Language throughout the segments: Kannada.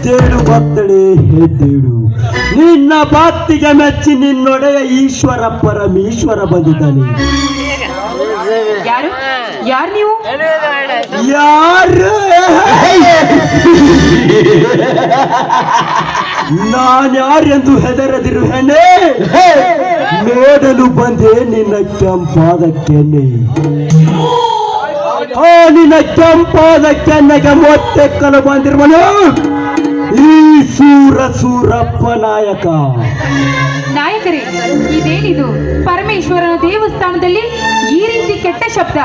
ಎದ್ದೇಳು ಭಕ್ತಳೆ ಎದ್ದೇಳು. ನಿನ್ನ ಭಕ್ತಿಗೆ ಮೆಚ್ಚಿ ನಿನ್ನೊಡೆಯ ಈಶ್ವರ ಪರಮೇಶ್ವರ ಬಂದಿದ್ದಾನೆ. ಯಾರು ಯಾರು ನೀವು? ಯಾರು? ನಾನ್ಯಾರೆಂದು ಹೆದರದಿರು ಹೆಣ್ಣೆ, ನೋಡಲು ಬಂದೆ ನಿನ್ನ ಕೆಂಪಾದ ಕೆನ್ನೆ. ನಿನ್ನ ಕೆಂಪಾದ ಕೆನ್ನೆಗೆ ಮೊತ್ತೆಕ್ಕಲು ಬಂದಿರುವನು ಈ ಸೂರಪ್ಪ ನಾಯಕ. ನಾಯಕರೇ, ಇದೇನಿದು? ಪರಮೇಶ್ವರನ ದೇವಸ್ಥಾನದಲ್ಲಿ ಈ ರೀತಿ ಕೆಟ್ಟ ಶಬ್ದ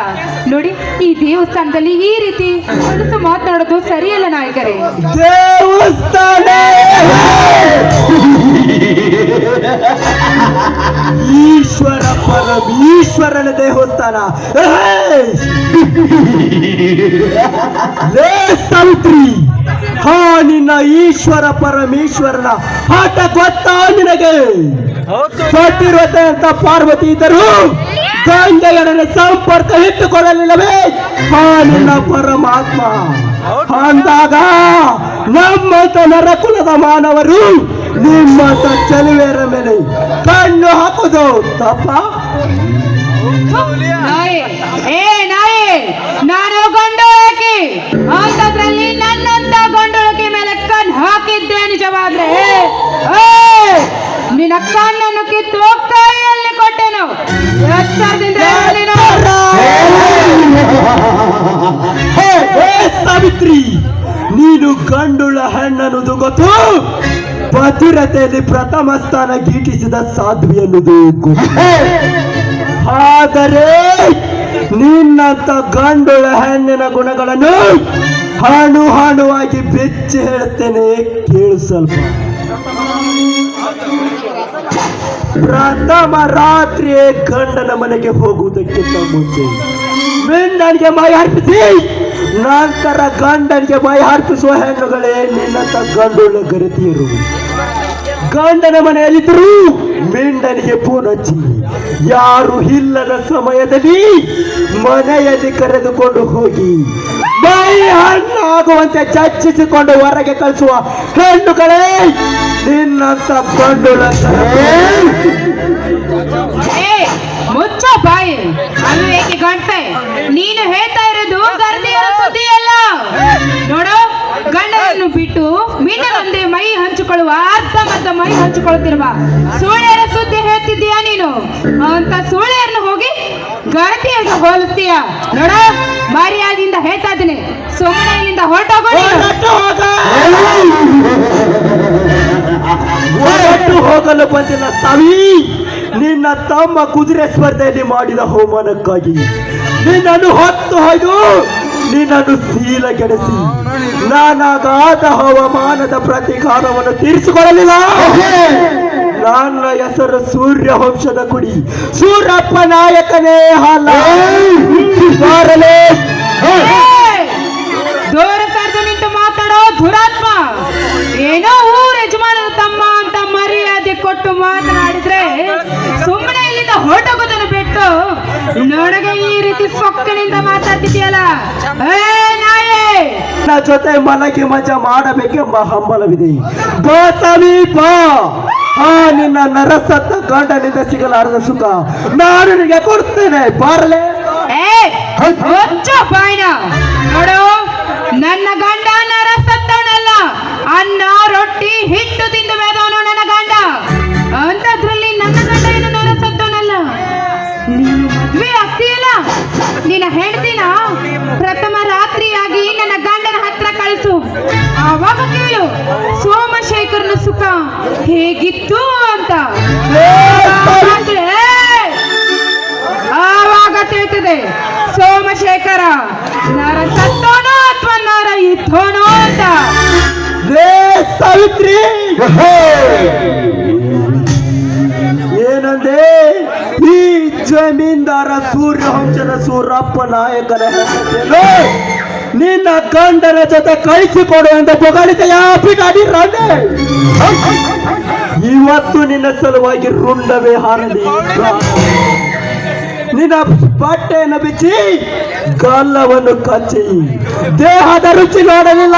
ನೋಡಿ. ಈ ದೇವಸ್ಥಾನದಲ್ಲಿ ಈ ರೀತಿ ಹೊಲಸು ಮಾತನಾಡೋದು ಸರಿಯಲ್ಲ ನಾಯಕರೇ. ದೇವಸ್ಥಾನ ಈಶ್ವರ ಪರಮೇಶ್ವರನ ದೇವಸ್ಥಾನ. ಸಾವಿತ್ರಿ, ನಿನ್ನ ಈಶ್ವರ ಪರಮೇಶ್ವರನ ಆಟ ಗೊತ್ತಾ ನಿನಗೆ? ಪತಿವ್ರತೆ ಅಂತ ಪಾರ್ವತಿ ಇದ್ದರು ಗಂಗೆಯೊಡನೆ ಸಂಪರ್ಕ ಇಟ್ಟುಕೊಳ್ಳಲಿಲ್ಲವೇ ನಿನ್ನ ಪರಮಾತ್ಮ? ಅಂದಾಗ ನಮ್ಮಂತ ನರಕುಲದ ಮಾನವರು ನಿಮ್ಮಂತ ಚೆಲುವೆಯರ ಮೇಲೆ ಕಣ್ಣು ಹಾಕುದು ತಪ್ಪ? ನಾನು ಗಂಡೊಳಕೆ ಅಂತದ್ರಲ್ಲಿ ನನ್ನಂತ ಗಂಡೊಳಕೆ ಮೇಲೆ ಕಣ್ಣು ಹಾಕಿದ್ದೆ ನಿಜವಾದ್ರೆ ನಿನ್ನ ಕಣ್ಣನ್ನು ಕಿತ್ತು ಕೈಯಲ್ಲಿ ಕೊಟ್ಟೆನು. ಸಾವಿತ್ರಿ, ನೀನು ಗಂಡುಳ ಹೆಣ್ಣನ್ನುವುದು ಗೊತ್ತು, ಪತಿರತೆಯಲ್ಲಿ ಪ್ರಥಮ ಸ್ಥಾನ ಗೀಟಿಸಿದ ಸಾಧ್ವಿ ಅನ್ನುವುದು ಗೊತ್ತು. ಆದರೆ ನಿನ್ನಂತ ಗಂಡುಳ ಹೆಣ್ಣಿನ ಗುಣಗಳನ್ನು ಹಣುವಾಗಿ ಬೆಚ್ಚಿ ಹೇಳುತ್ತೇನೆ, ಕೇಳು ಸ್ವಲ್ಪ. ಪ್ರಥಮ ರಾತ್ರಿ ಗಂಡನ ಮನೆಗೆ ಹೋಗುವುದಕ್ಕಿಂತ ಮುಂಚೆ ಮಿಂಡನಿಗೆ ಮೈ ಹಾರ್ಪಿಸಿ ನಂತರ ಗಂಡನಿಗೆ ಮೈ ಹಾರ್ಪಿಸುವ ಹೆಣ್ಣುಗಳೇ ನಿನ್ನಂತ ಗಂಡುಳ ಗರತಿಯರು. ಗಂಡನ ಮನೆಯಲ್ಲಿದ್ದರೂ ಮಿಂಡನಿಗೆ ಫೋನ್ ಹಚ್ಚಿ ಯಾರು ಇಲ್ಲದ ಸಮಯದಲ್ಲಿ ಮನೆಯಲ್ಲಿ ಕರೆದುಕೊಂಡು ಹೋಗಿ ಮೈ ಹಣ್ಣಾಗುವಂತೆ ಚರ್ಚಿಸಿಕೊಂಡು ಹೊರಗೆ ಕಳಿಸುವ ಹೆಣ್ಣುಗಳೇ ನಿನ್ನಂತ ಗಂಡುಳ. ಮುಚ್ಚ ಬಾಯಿ, ಅದು ಏಕೆ ಗಂಟೆ? ನೀನು ಹೇಳ್ತಾ ಇರೋದು ಗರ್ದಿಯರ ಸುದ್ದಿ ಅಲ್ಲ. ನೋಡು, ಗಂಡನನ್ನು ಬಿಟ್ಟು ಮೀನರೊಂದೇ ಮೈ ಹಂಚಿಕೊಳ್ಳುವ ಅರ್ಧ ಮೈ ಹಂಚಿಕೊಳ್ಳುತ್ತಿರುವ ಸೂಳೆಯರ ಸುದ್ದಿ ಹೇಳ್ತಿದ್ದೀಯಾ ನೀನು? ಅಂತ ಸೂಳೆಯರನ್ನು ಹೋಗಿ ಗರತಿಯಾಗಿ ಹೋಲಿಸ್ತೀಯ? ನೋಡ, ಮರ್ಯಾದೆಯಿಂದ ಹೇಳ್ತಾ ಇದ್ದೀನಿ, ಸುಮ್ಮನೆ ಇಲ್ಲಿಂದ ಹೋಗಲು ಬಂದಿಲ್ಲ ಸವಿ. ನಿನ್ನ ತಮ್ಮ ಕುದುರೆ ಸ್ಪರ್ಧೆಯಲ್ಲಿ ಮಾಡಿದ ಹೋಮಾನಕ್ಕಾಗಿ ನಿನ್ನನ್ನು ಹೊತ್ತು ಹೋಯ್ದು ನಿನ್ನನ್ನು ಶೀಲಗೆಡಿಸಿ ನಾನಾಗಾದ ಹವಾಮಾನದ ಪ್ರತೀಕಾರವನ್ನು ತೀರಿಸಿಕೊಳ್ಳಲಿಲ್ಲ. ನನ್ನ ಹೆಸರು ಸೂರ್ಯ ವಂಶದ ಕುಡಿ ಸೂರಪ್ಪ ನಾಯಕನೇ. ದೂರ ಕರೆದು ನಿಂತು ಮಾತಾಡೋ ದುರಾತ್ಮ, ಏನೋ ಊರ ಯಜಮಾನನ ತಮ್ಮ ಅಂತ ಮರ್ಯಾದೆ ಕೊಟ್ಟು ಮಾತನಾಡಿದ್ರೆ ಸುಮ್ಮನೆ ಇಲ್ಲಿಂದ ಹೊರಟೋಗೋದನ್ನು ಬಿಟ್ಟು ನನಗೆ ಈ ರೀತಿ ಸೊಕ್ಕನಿಂದ ಮಾತಾಡ್ತಿದ್ಯಲ್ಲ. ನನ್ನ ಜೊತೆ ಮಲಗಿ ಮಜಾ ಮಾಡಬೇಕೆಂಬ ಹಂಬಲವಿದೆ. ಬಾ, ನಿನ್ನ ನರಸತ್ತ ಗಂಡನಿಂದ ಸಿಗಲಾರದ ಸುಖ ನಾನು ನಿನಗೆ ಕೊಡ್ತೇನೆ. ಬಾರಲೇ ಬಾಯ್ನ ನೋಡು, ನನ್ನ ಗಂಡ ನರಸತ್ತವನಲ್ಲ, ಅನ್ನ ರೊಟ್ಟಿ ಹಿಟ್ಟು ತಿಂದು ಬೇದವನು ನನ್ನ ಗಂಡ. ಅಂತದ್ರಲ್ಲಿ ನನ್ನ ಗಂಡ ಏನು ನರಸತ್ತವನಲ್ಲ. ನೀನು ಮದ್ವೆ ಆಗ್ತೀಯಲ್ಲ, ನಿನ್ನ ಹೆಂಡತಿನ ಪ್ರಥಮ ರಾತ್ರಿಯಾಗಿ ನನ್ನ ಗಂಡನ ಹತ್ರ ಕಳಿಸು. ಆವಾಗ ಕೇಳು ಸೋಮಶೇಖರನ ಸುಖ ಹೇಗಿತ್ತು ಅಂತ. ಆವಾಗ ತಿಳಿತದೆ ಸೋಮಶೇಖರ ನರ ಸತ್ತೋನೋ ಅಥವಾ ನರ ಇತ್ತೋನೋ ಅಂತ. ಸಾವಿತ್ರಿ, ಏನಂದೆ? ಈ ಜಮೀನ್ದಾರ ಸೂರ್ಯವಂಶದ ಸೂರಪ್ಪ ನಾಯಕನ ಹೆಸರು ನಿನ್ನ ಗಂಡನ ಜೊತೆ ಕಳಿಸಿಕೊಡು ಎಂದು ಪೊಗಳಿದೆಯ ಪಿಟಾಡಿ ರಾಣೆ. ಇವತ್ತು ನಿನ್ನ ಸಲುವಾಗಿ ರುಂಡವೇ ಹಾರಲಿ. ನಿನ್ನ ಬಟ್ಟೆಯನ್ನು ಬಿಚ್ಚಿ ಗಲ್ಲವನ್ನು ಕಚ್ಚಿ ದೇಹದ ರುಚಿ ನೋಡಲಿಲ್ಲ.